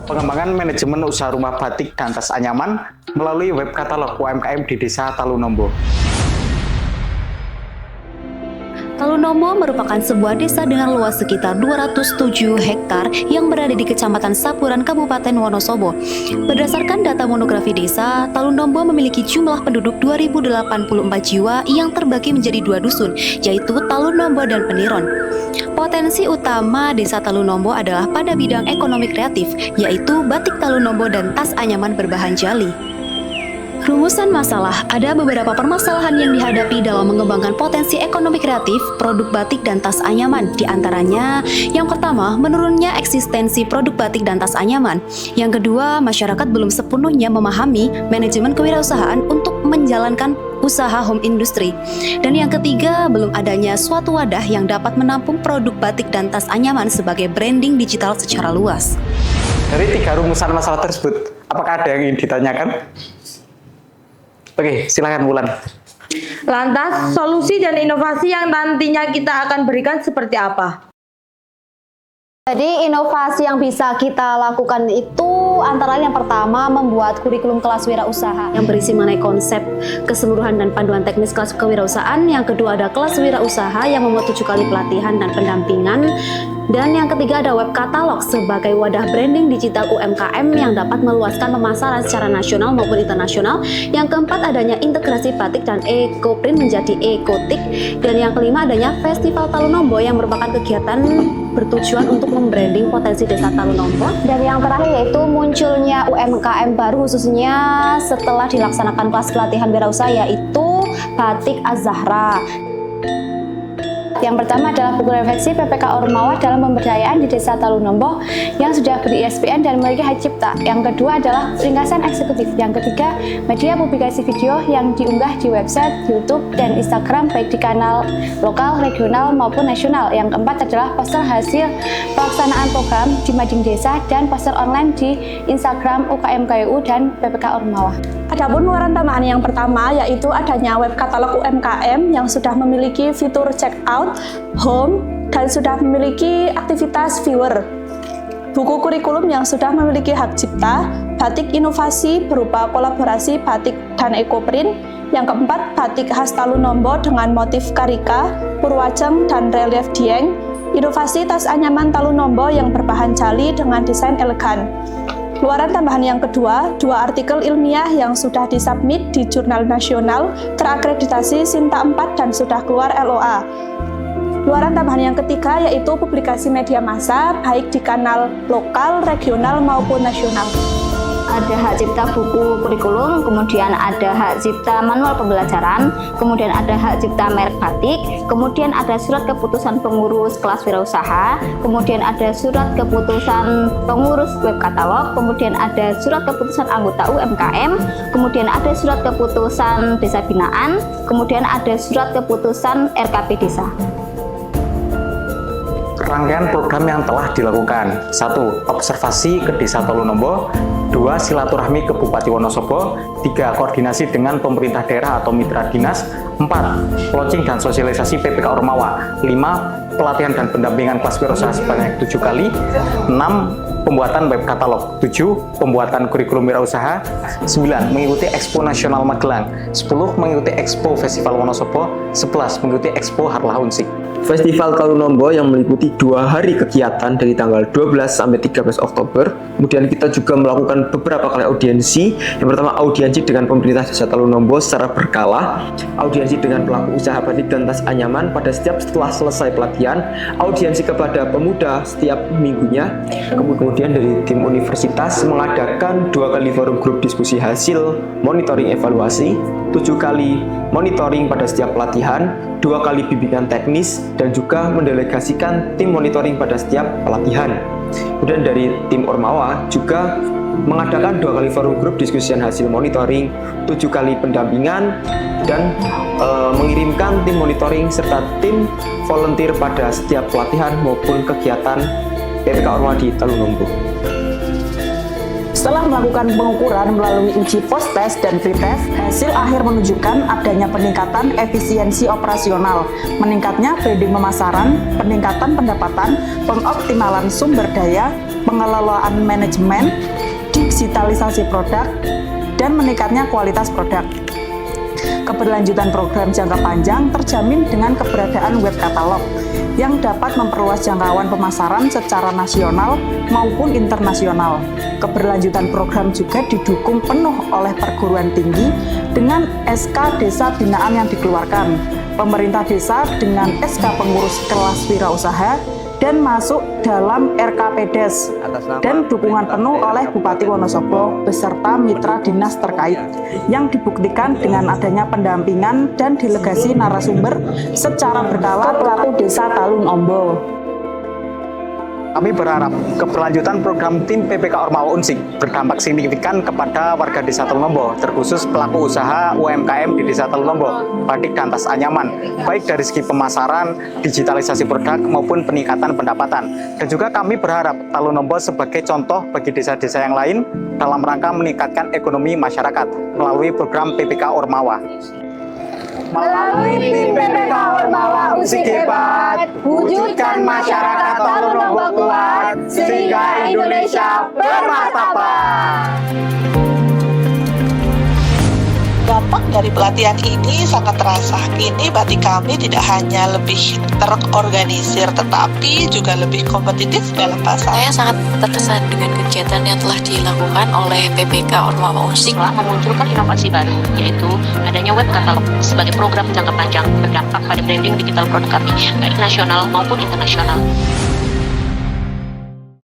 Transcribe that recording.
Pengembangan manajemen usaha rumah batik dan tas anyaman melalui web katalog UMKM di Desa Talunombo. Talunombo merupakan sebuah desa dengan luas sekitar 207 hektar yang berada di Kecamatan Sapuran, Kabupaten Wonosobo. Berdasarkan data monografi desa, Talunombo memiliki jumlah penduduk 2084 jiwa yang terbagi menjadi 2 dusun, yaitu Talunombo dan Peniron. Potensi utama desa Talunombo adalah pada bidang ekonomi kreatif, yaitu batik Talunombo dan tas anyaman berbahan jali. Rumusan masalah, ada beberapa permasalahan yang dihadapi dalam mengembangkan potensi ekonomi kreatif produk batik dan tas anyaman. Di antaranya, yang pertama, menurunnya eksistensi produk batik dan tas anyaman. Yang kedua, masyarakat belum sepenuhnya memahami manajemen kewirausahaan untuk menjalankan usaha home industry. Dan yang ketiga, belum adanya suatu wadah yang dapat menampung produk batik dan tas anyaman sebagai branding digital secara luas. Dari 3 rumusan masalah tersebut, apakah ada yang ingin ditanyakan? Oke, silakan Wulan. Lantas, solusi dan inovasi yang nantinya kita akan berikan seperti apa? Jadi inovasi yang bisa kita lakukan itu antara lain yang pertama membuat kurikulum kelas wirausaha yang berisi mengenai konsep keseluruhan dan panduan teknis kelas kewirausahaan. Yang kedua ada kelas wirausaha yang memuat 7 kali pelatihan dan pendampingan. Dan yang ketiga ada web katalog sebagai wadah branding digital UMKM yang dapat meluaskan pemasaran secara nasional maupun internasional. Yang keempat adanya integrasi batik dan eco-print menjadi ekotik. Dan yang kelima adanya Festival Talunombo yang merupakan kegiatan bertujuan untuk membranding potensi desa Talunombo. Dan yang terakhir yaitu munculnya UMKM baru khususnya setelah dilaksanakan kelas pelatihan wirausaha yaitu Batik Az-Zahra. Yang pertama adalah buku refleksi PPK Ormawa dalam pemberdayaan di Desa Talunombo yang sudah ber-ISBN dan memiliki hak cipta. Yang kedua adalah ringkasan eksekutif. Yang ketiga, media publikasi video yang diunggah di website, YouTube, dan Instagram baik di kanal lokal, regional, maupun nasional. Yang keempat adalah poster hasil pelaksanaan program di Mading Desa dan poster online di Instagram UKM KUU dan PPK Ormawa. Adapun luaran tambahan yang pertama yaitu adanya web katalog UMKM yang sudah memiliki fitur check out, home, dan sudah memiliki aktivitas viewer. Buku kurikulum yang sudah memiliki hak cipta, batik inovasi berupa kolaborasi batik dan eco-print. Yang keempat, batik khas Talunombo dengan motif karika, purwajeng, dan relief dieng. Inovasi tas anyaman Talunombo yang berbahan jali dengan desain elegan. Luaran tambahan yang kedua, 2 artikel ilmiah yang sudah disubmit di jurnal nasional terakreditasi Sinta 4 dan sudah keluar LOA. Luaran tambahan yang ketiga yaitu publikasi media massa baik di kanal lokal, regional maupun nasional. Ada hak cipta buku kurikulum, kemudian ada hak cipta manual pembelajaran, kemudian ada hak cipta merek batik, kemudian ada surat keputusan pengurus kelas wirausaha, kemudian ada surat keputusan pengurus web katalog, kemudian ada surat keputusan anggota UMKM, kemudian ada surat keputusan desa binaan, kemudian ada surat keputusan RKP desa. Rangkaian program yang telah dilakukan: 1. Observasi ke Desa Talunombo. 2. Silaturahmi ke Bupati Wonosobo. 3. Koordinasi dengan pemerintah daerah atau mitra dinas. 4. Launching dan sosialisasi PPK Ormawa. 5. Pelatihan dan pendampingan kelas wirausaha sebanyak 7 kali. 6. Pembuatan web katalog. 7. Pembuatan kurikulum wirausaha. 9. Mengikuti Expo Nasional Magelang. 10. Mengikuti Expo Festival Wonosobo. 11. Mengikuti Expo Harlah Unsik. Festival Talunombo yang meliputi 2 hari kegiatan dari tanggal 12 sampai 13 Oktober. Kemudian kita juga melakukan beberapa kali audiensi. Yang pertama, audiensi dengan pemerintah Desa Talunombo secara berkala, audiensi dengan pelaku usaha batik dan tas anyaman setelah selesai pelatihan, audiensi kepada pemuda setiap minggunya. Kemudian dari tim universitas mengadakan 2 kali forum grup diskusi hasil monitoring evaluasi, 7 kali monitoring pada setiap pelatihan, 2 kali bimbingan teknis, dan juga mendelegasikan tim monitoring pada setiap pelatihan. Kemudian dari tim Ormawa juga mengadakan 2 kali forum grup diskusian hasil monitoring, 7 kali pendampingan, dan mengirimkan tim monitoring serta tim volunteer pada setiap pelatihan maupun kegiatan PPK Ormawa di Talunombo. Setelah melakukan pengukuran melalui uji post-test dan pre-test, hasil akhir menunjukkan adanya peningkatan efisiensi operasional, meningkatnya branding pemasaran, peningkatan pendapatan, pengoptimalan sumber daya, pengelolaan manajemen, digitalisasi produk, dan meningkatnya kualitas produk. Keberlanjutan program jangka panjang terjamin dengan keberadaan web katalog yang dapat memperluas jangkauan pemasaran secara nasional maupun internasional. Keberlanjutan program juga didukung penuh oleh perguruan tinggi dengan SK Desa Binaan yang dikeluarkan, pemerintah desa dengan SK Pengurus Kelas Wirausaha, dan masuk dalam RKPDes dan dukungan penuh oleh Bupati Wonosobo beserta mitra dinas terkait yang dibuktikan dengan adanya pendampingan dan delegasi narasumber secara berkala pelaku desa Talun Ombo. Kami berharap keberlanjutan program tim PPK Ormawa Unsik berdampak signifikan kepada warga Desa Talun-Lombo, terkhusus pelaku usaha UMKM di Desa Talun-Lombo, batik dan tas anyaman, baik dari segi pemasaran, digitalisasi produk, maupun peningkatan pendapatan. Dan juga kami berharap Talun-Lombo sebagai contoh bagi desa-desa yang lain dalam rangka meningkatkan ekonomi masyarakat melalui program PPK Ormawa. Melalui tim PPK Ormawa Unsik hebat, wujudkan masyarakat Talun-Lombo kuat, sehingga Indonesia bermartabat. Dampak dari pelatihan ini sangat terasa. Kini batik kami tidak hanya lebih terorganisir, tetapi juga lebih kompetitif dalam pasar. Saya sangat terkesan dengan kegiatan yang telah dilakukan oleh PPK Ormawa Unsik. Telah memunculkan inovasi baru, yaitu adanya web katalog sebagai program jangka panjang berdampak pada branding digital produk kami, baik nasional maupun internasional.